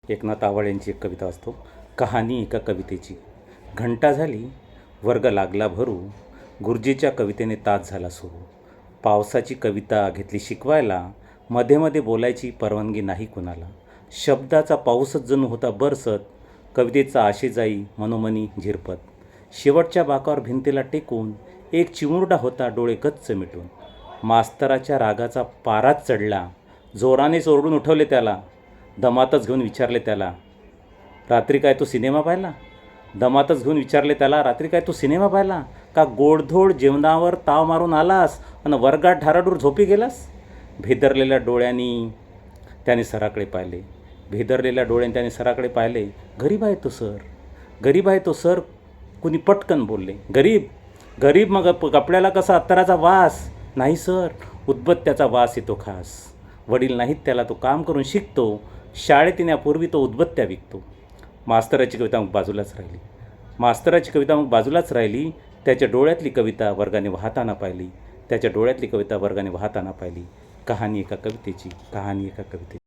एकनाथ आवाळ यांची एक कविता असतो. कहाणी एका कवितेची. घंटा झाली, वर्ग लागला भरू, गुरुजीच्या कवितेने तास झाला सुरू. पावसाची कविता घेतली शिकवायला, मध्ये मध्ये बोलायची परवानगी नाही कुणाला. शब्दाचा पाऊसच जणू होता बरसत, कवितेचा आशेजाई मनोमनी झिरपत. शेवटच्या बाकावर भिंतीला टेकून एक चिमुरडा होता डोळे गच्च मिटून. मास्तराच्या रागाचा पाराच चढला, जोरानेच ओरडून उठवले त्याला. दमातच घेऊन विचारले त्याला, रात्री काय तू सिनेमा पाहिला? दमातच घेऊन विचारले त्याला, रात्री काय तू सिनेमा पाहिला? का गोडधोड जेवणावर ताव मारून आलास आणि वर्गात ढाराडूर झोपी गेलास? भेदरलेल्या डोळ्यांनी त्याने सराकडे पाहिले. भेदरलेल्या डोळ्यांनी त्याने सराकडे पाहिले. गरीब आहे तो सर, गरीब आहे तो सर, कुणी पटकन बोलले. गरीब गरीब मग कपड्याला कसा अत्तराचा वास? नाही सर, उदबत्त्याचा वास येतो खास. वडील नाहीत त्याला, तो काम करून शिकतो, शाळेत येण्यापूर्वी तो उदबत्त्या विकतो. मास्तराची कविता मग बाजूलाच राहिली. मास्तराची कविता मग बाजूलाच राहिली. त्याच्या डोळ्यातली कविता वर्गाने वाहताना पाहिली. त्याच्या डोळ्यातली कविता वर्गाने वाहताना पाहिली. कहाणी एका कवितेची, कहाणी एका कवितेची.